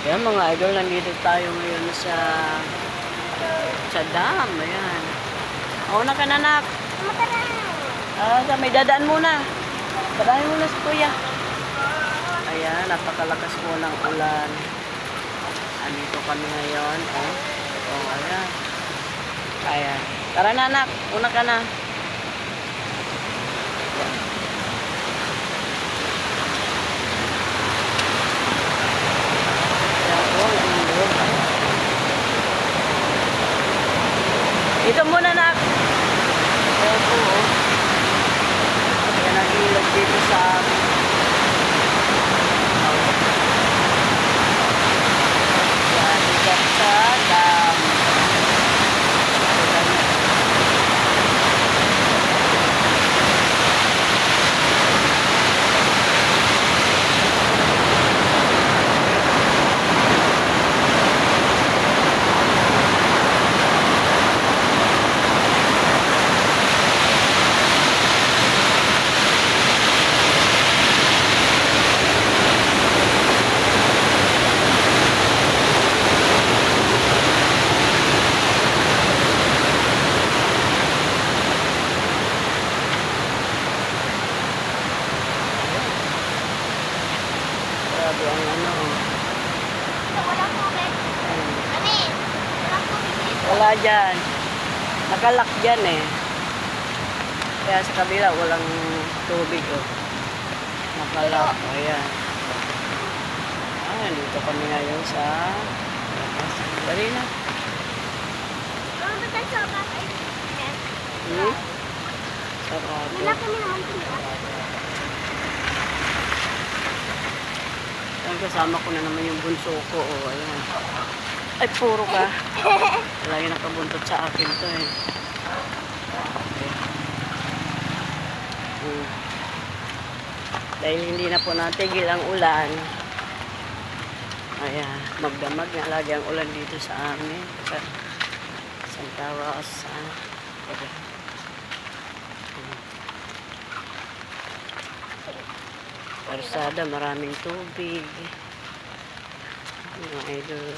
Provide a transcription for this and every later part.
Ayan mga idol, nandito tayo ngayon sa dam. Ayan. Una ka na, nak. May dadaan muna. Dadaan muna si kuya. Ayan, napakalakas po ng ulan. Andito kami ngayon. Ayan. Ayan. Tara na, nak. Una ka na. Dito muna, nak. Ayan po. Ayan ang ilog dito sa ayan, ikat sa dam. Grabe ang Walang tubig. Mami, walang tubig dito. wala dyan. Nakalak dyan eh. Kaya sa kabila walang tubig oh. Nakalak. Ayan. Dito kami ngayon sa dali na. Ano ba tayo sa bagay? Sarado. Wala kami naman dito. Ayan, kasama ko na naman yung bunso ko. Oh, ayan. Ay, puro ka. Lagi nakabuntot sa akin to eh. Okay. Dahil hindi na po natigil ang ulan. Ayan, magdamag na lagi ang ulan dito sa amin. Sa Santa Rosa. Karsada, maraming tubig. Mga idol.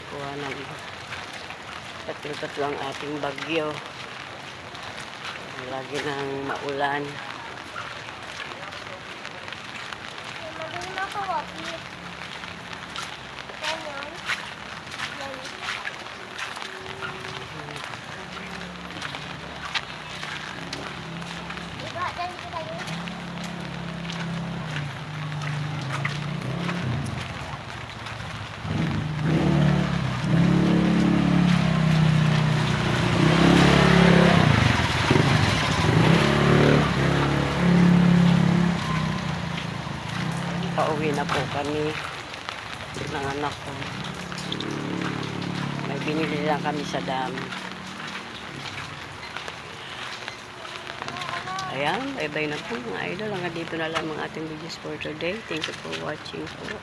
Kuha ng tatlo ang ating bagyo. Lagi nang maulan. Magaling ako, wapit. Ganyan. Diba, ganito tayo. Pauwi na po kami ng anak ko. May binili lang kami sa dam. Ayan, bye-bye na po mga idol. Hanggang dito na lang ang ating videos for today. Thank you for watching po.